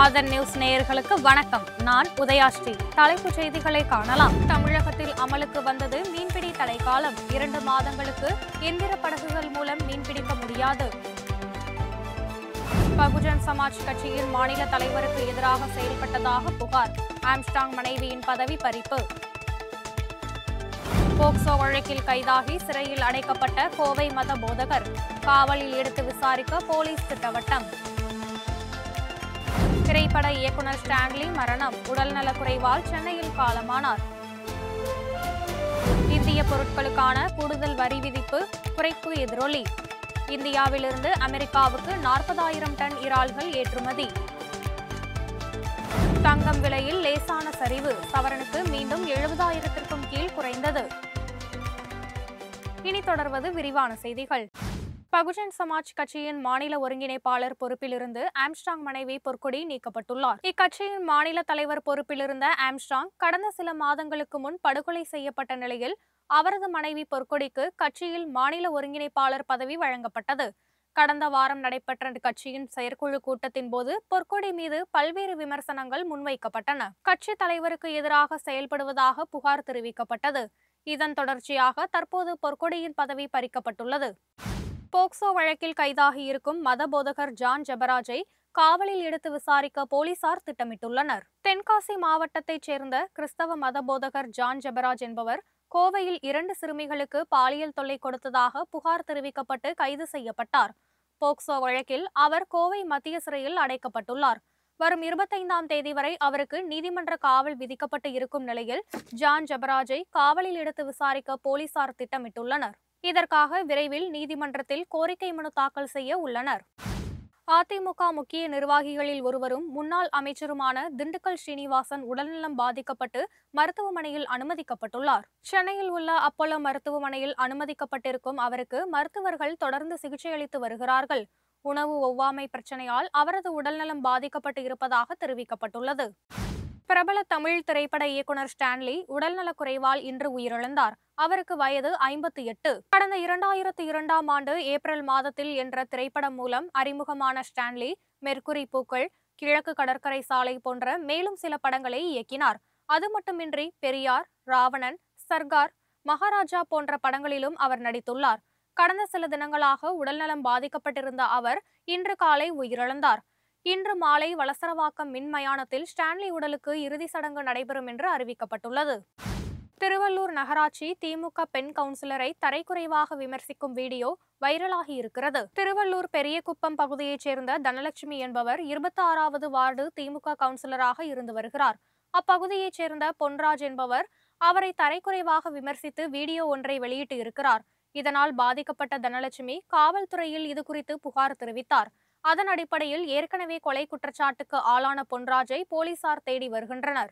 ஆதன் news நேயர்களுக்கு வணக்கம். நான் உதயாஸ்ரீ. தலைப்புச் செய்திகளை காணலாம். தமிழகத்தில் அமலுக்கு வந்தது மீன்பிடி தடைக்காலம். 2 மாதங்களுக்கு எந்திர படகுகள் மூலம் மீன்பிடிக்க முடியாது. பகுஜன் சமாஜ் கட்சியின் மாநில தலைவருக்கு எதிராக செயல்பட்டதாக புகார். ஆம்ஸ்ட்ராங் மனைவியின் பதவி பறிப்பு. போக்சோ வழக்கில் கைதாகி சிறையில் அடைக்கப்பட்ட கோவை மத போதகர் காவலில் எடுத்து விசாரிக்க போலீஸ் திட்டவட்டம். திரைப்பட இயக்குனர் ஸ்டான்லி மரணம். உடல்நலக்குறைவால் சென்னையில் காலமானார். இந்திய பொருட்களுக்கான கூடுதல் வரி விதிப்பு குறைப்பு எதிரொலி. இந்தியாவிலிருந்து அமெரிக்காவுக்கு 40,000 டன் இறால்கள் ஏற்றுமதி. தங்கம் விலையில் லேசான சரிவு. சவரனுக்கு மீண்டும் 70,000க்கும் கீழ் குறைந்தது. இனி தொடர்வது விரிவான செய்திகள். பகுஜன் சமாஜ் கட்சியின் மாநில ஒருங்கிணைப்பாளர் பொறுப்பிலிருந்து ஆம்ஸ்ட்ராங் மனைவி பொற்கொடி நீக்கப்பட்டுள்ளார். இக்கட்சியின் மாநில தலைவர் பொறுப்பிலிருந்த ஆம்ஸ்ட்ராங் கடந்த சில மாதங்களுக்கு முன் படுகொலை செய்யப்பட்ட நிலையில் அவரது மனைவி பொற்கொடிக்கு கட்சியில் மாநில ஒருங்கிணைப்பாளர் பதவி வழங்கப்பட்டது. கடந்த வாரம் நடைபெற்ற கட்சியின் செயற்குழு கூட்டத்தின் போது பொற்கொடி மீது பல்வேறு விமர்சனங்கள் முன்வைக்கப்பட்டன. கட்சி தலைவருக்கு எதிராக செயல்படுவதாக புகார் தெரிவிக்கப்பட்டது. இதன் தொடர்ச்சியாக தற்போது பொற்கொடியின் பதவி பறிக்கப்பட்டுள்ளது. போக்சோ வழக்கில் கைதாகி இருக்கும் மத போதகர் ஜான் ஜெபராஜை காவலில் எடுத்து விசாரிக்க போலீசார் திட்டமிட்டுள்ளனர். தென்காசி மாவட்டத்தைச் சேர்ந்த கிறிஸ்தவ மத போதகர் ஜான் ஜெபராஜ் என்பவர் கோவையில் 2 சிறுமிகளுக்கு பாலியல் தொல்லை கொடுத்ததாக புகார் தெரிவிக்கப்பட்டு கைது செய்யப்பட்டார். போக்சோ வழக்கில் அவர் கோவை மத்திய சிறையில் அடைக்கப்பட்டுள்ளார். வரும் 25ஆம் தேதி வரை அவருக்கு நீதிமன்ற காவல் விதிக்கப்பட்டு இருக்கும் நிலையில் ஜான் ஜெபராஜை காவலில் எடுத்து விசாரிக்க போலீசார் திட்டமிட்டுள்ளனர். இதற்காக விரைவில் நீதிமன்றத்தில் கோரிக்கை மனு தாக்கல் செய்ய உள்ளனர். அதிமுக முக்கிய நிர்வாகிகளில் ஒருவரும் முன்னாள் அமைச்சருமான திண்டுக்கல் ஸ்ரீனிவாசன் உடல்நலம் பாதிக்கப்பட்டு மருத்துவமனையில் அனுமதிக்கப்பட்டுள்ளார். சென்னையில் உள்ள அப்போலோ மருத்துவமனையில் அனுமதிக்கப்பட்டிருக்கும் அவருக்கு மருத்துவர்கள் தொடர்ந்து சிகிச்சை அளித்து வருகிறார்கள். உணவு ஒவ்வாமை பிரச்சனையால் அவரது உடல்நலம் பாதிக்கப்பட்டு இருப்பதாக தெரிவிக்கப்பட்டுள்ளது. பிரபல தமிழ் திரைப்பட இயக்குனர் ஸ்டான்லி உடல்நலக்குறைவால் இன்று உயிரிழந்தார். அவருக்கு வயது 58. கடந்த 2002ஆம் ஆண்டு ஏப்ரல் மாதத்தில் என்ற திரைப்படம் மூலம் அறிமுகமான ஸ்டான்லி மெர்க்குரி பூக்கள், கிழக்கு கடற்கரை சாலை போன்ற மேலும் சில படங்களை இயக்கினார். அது மட்டுமின்றி பெரியார், ராவணன், சர்கார், மகாராஜா போன்ற படங்களிலும் அவர் நடித்துள்ளார். கடந்த சில தினங்களாக உடல்நலம் பாதிக்கப்பட்டிருந்த அவர் இன்று காலை உயிரிழந்தார். இன்று மாலை வளசரவாக்கம் மின் மயானத்தில் ஸ்டான்லி உடலுக்கு இறுதி சடங்கு நடைபெறும் என்று அறிவிக்கப்பட்டுள்ளது. திருவள்ளூர் நகராட்சி திமுக பெண் கவுன்சிலரை தரைக்குறைவாக விமர்சிக்கும் வீடியோ வைரலாகி இருக்கிறது. திருவள்ளூர் பெரியகுப்பம் பகுதியைச் சேர்ந்த தனலட்சுமி என்பவர் 26வது வார்டு திமுக கவுன்சிலராக இருந்து வருகிறார். அப்பகுதியைச் சேர்ந்த பொன்ராஜ் என்பவர் அவரை தரைக்குறைவாக விமர்சித்து வீடியோ ஒன்றை வெளியிட்டு இருக்கிறார். இதனால் பாதிக்கப்பட்ட தனலட்சுமி காவல்துறையில் இதுகுறித்து புகார் தெரிவித்தார். அதன் அடிப்படையில் ஏற்கனவே கொலை குற்றச்சாட்டுக்கு ஆளான பொன்ராஜை போலீசார் தேடி வருகின்றனர்.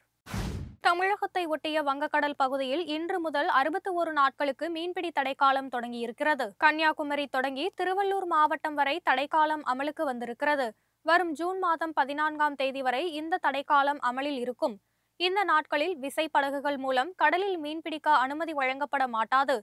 தமிழகத்தை ஒட்டிய வங்கக்கடல் பகுதியில் இன்று முதல் 61 நாட்களுக்கு மீன்பிடி தடைக்காலம் தொடங்கியிருக்கிறது. கன்னியாகுமரி தொடங்கி திருவள்ளூர் மாவட்டம் வரை தடைக்காலம் அமலுக்கு வந்திருக்கிறது. வரும் ஜூன் மாதம் 14ஆம் தேதி வரை இந்த தடைக்காலம் அமலில் இருக்கும். இந்த நாட்களில் விசைப்படகுகள் மூலம் கடலில் மீன்பிடிக்க அனுமதி வழங்கப்பட மாட்டாது.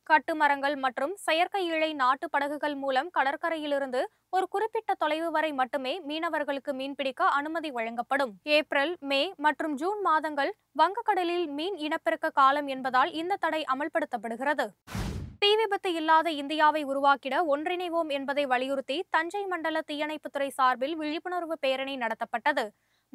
கட்டுமரங்கள் மற்றும் செயற்கை இழை நாட்டு படகுகள் மூலம் கடற்கரையிலிருந்து ஒரு குறிப்பிட்ட தொலைவு வரை மட்டுமே மீனவர்களுக்கு மீன்பிடிக்க அனுமதி வழங்கப்படும். ஏப்ரல், மே மற்றும் ஜூன் மாதங்கள் வங்கக்கடலில் மீன் இனப்பெருக்க காலம் என்பதால் இந்த தடை அமல்படுத்தப்படுகிறது. தீ விபத்து இல்லாத இந்தியாவை உருவாக்கிட ஒன்றிணைவோம் என்பதை வலியுறுத்தி தஞ்சை மண்டல தீயணைப்புத்துறை சார்பில் விழிப்புணர்வு பேரணி நடத்தப்பட்டது.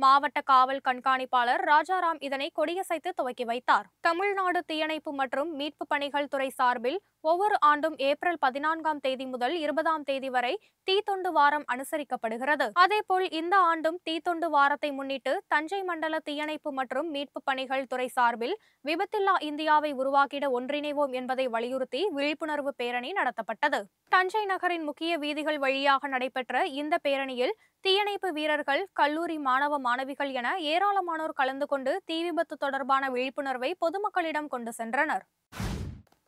மாவட்ட காவல் கண்காணிப்பாளர் ராஜாராம் இதனை கொடியசைத்து துவக்கி வைத்தார். தமிழ்நாடு தீயணைப்பு மற்றும் மீட்பு பணிகள் துறை சார்பில் ஒவ்வொரு ஆண்டும் ஏப்ரல் 14ஆம் தேதி முதல் 20ஆம் தேதி வரை தீத்தொண்டு வாரம் அனுசரிக்கப்படுகிறது. அதேபோல் இந்த ஆண்டும் தீத்தொண்டு வாரத்தை முன்னிட்டு தஞ்சை மண்டல தீயணைப்பு மற்றும் மீட்பு பணிகள் துறை சார்பில் விபத்தில்லா இந்தியாவை உருவாக்கிட ஒன்றிணைவோம் என்பதை வலியுறுத்தி விழிப்புணர்வு பேரணி நடத்தப்பட்டது. தஞ்சை நகரின் முக்கிய வீதிகள் வழியாக நடைபெற்ற இந்த பேரணியில் தீயணைப்பு வீரர்கள், கல்லூரி மாணவ மாணவிகள் என ஏராளமானோர் கலந்து கொண்டு தீ விபத்து தொடர்பான விழிப்புணர்வை பொதுமக்களிடம் கொண்டு சென்றனர்.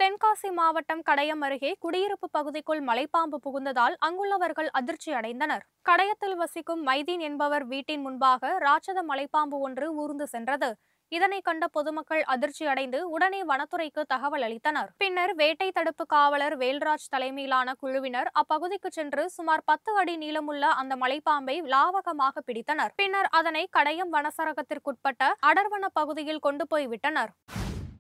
தென்காசி மாவட்டம் கடையம் அருகே குடியிருப்பு பகுதிக்குள் மலைப்பாம்பு புகுந்ததால் அங்குள்ளவர்கள் அதிர்ச்சி அடைந்தனர். கடையத்தில் வசிக்கும் மைதீன் என்பவர் வீட்டின் முன்பாக ராட்சத மலைப்பாம்பு ஒன்று ஊர்ந்து சென்றது. இதனை கண்ட பொதுமக்கள் அதிர்ச்சி அடைந்து உடனே வனத்துறைக்கு தகவல் அளித்தனர். பின்னர் வேட்டை தடுப்பு காவலர் வேல்ராஜ் தலைமையிலான குழுவினர் அப்பகுதிக்கு சென்று சுமார் 10 அடி நீளமுள்ள அந்த மலைப்பாம்பை லாவகமாக பிடித்தனர். பின்னர் அதனை கடையம் வனச்சரகத்திற்குட்பட்ட அடர்வன பகுதியில் கொண்டு போய் விட்டனர்.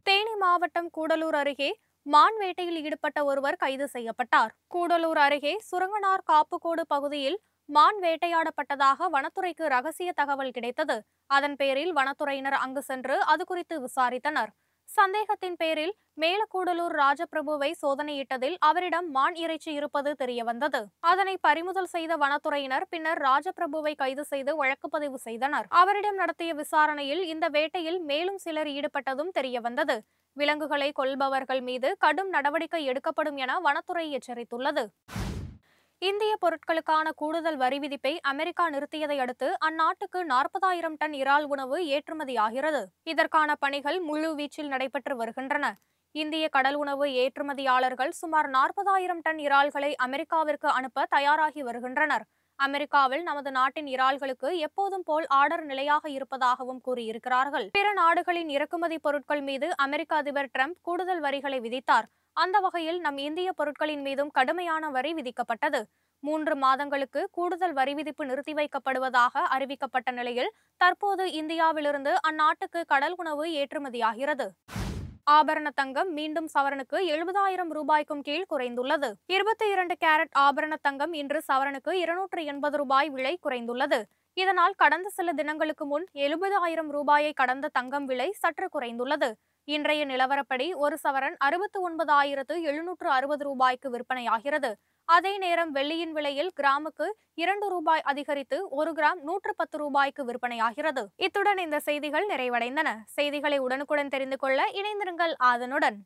தேனி மாவட்டம் கூடலூர் அருகே மான் வேட்டையில் ஈடுபட்ட ஒருவர் கைது செய்யப்பட்டார். கூடலூர் அருகே சுரங்கனார் காப்புக்கோடு பகுதியில் மான் வேட்டையாடப்பட்டதாக வனத்துறைக்கு ரகசிய தகவல் கிடைத்தது. அதன் பேரில் வனத்துறையினர் அங்கு சென்று அது குறித்து விசாரித்தனர். சந்தேகத்தின் பேரில் மேலக்கூடலூர் ராஜபிரபுவை சோதனையிட்டதில் அவரிடம் மான் இறைச்சி இருப்பது தெரியவந்தது. அதனை பறிமுதல் செய்த வனத்துறையினர் பின்னர் ராஜபிரபுவை கைது செய்து வழக்கு பதிவு செய்தனர். அவரிடம் நடத்திய விசாரணையில் இந்த வேட்டையில் மேலும் சிலர் ஈடுபட்டதும் தெரியவந்தது. விலங்குகளை கொல்பவர்கள் மீது கடும் நடவடிக்கை எடுக்கப்படும் என வனத்துறை எச்சரித்துள்ளது. இந்திய பொருட்களுக்கான கூடுதல் வரி விதிப்பை அமெரிக்கா நிறுத்தியதை அடுத்து அந்நாட்டுக்கு 40,000 டன் இறால் உணவு ஏற்றுமதியாகிறது. இதற்கான பணிகள் முழு வீச்சில் நடைபெற்று வருகின்றன. இந்திய கடல் உணவு ஏற்றுமதியாளர்கள் சுமார் 40,000 டன் இறால்களை அமெரிக்காவிற்கு அனுப்ப தயாராகி வருகின்றனர். அமெரிக்காவில் நமது நாட்டின் இறால்களுக்கு எப்போதும் போல் ஆர்டர் நிலையாக இருப்பதாகவும் கூறியிருக்கிறார்கள். பிற நாடுகளின் இறக்குமதி பொருட்கள் மீது அமெரிக்க அதிபர் டிரம்ப் கூடுதல் வரிகளை விதித்தார். அந்த வகையில் நம் இந்திய பொருட்களின் மீதும் கடுமையான வரி விதிக்கப்பட்டது. 3 மாதங்களுக்கு கூடுதல் வரி விதிப்பு நிறுத்தி வைக்கப்படுவதாக அறிவிக்கப்பட்ட நிலையில் தற்போது இந்தியாவிலிருந்து அந்நாட்டுக்கு கடல் உணவு ஏற்றுமதியாகிறது. ஆபரண தங்கம் மீண்டும் சவரனுக்கு 70,000 ரூபாய்க்கும் கீழ் குறைந்துள்ளது. 22 கேரட் ஆபரண தங்கம் இன்று சவரனுக்கு 280 ரூபாய் விலை குறைந்துள்ளது. இதனால் கடந்த சில தினங்களுக்கு முன் 70,000 ரூபாயை கடந்த தங்கம் விலை சற்று குறைந்துள்ளது. இன்றைய நிலவரப்படி ஒரு சவரன் 69,760 ரூபாய்க்கு விற்பனையாகிறது. அதே நேரம் வெள்ளியின் விலையில் கிராமுக்கு 2 ரூபாய் அதிகரித்து 1 கிராம் 110 ரூபாய்க்கு விற்பனையாகிறது. இத்துடன் இந்த செய்திகள் நிறைவடைந்தன. செய்திகளை உடனுக்குடன் தெரிந்து கொள்ள இணைந்திருங்கள் ஆதனுடன்.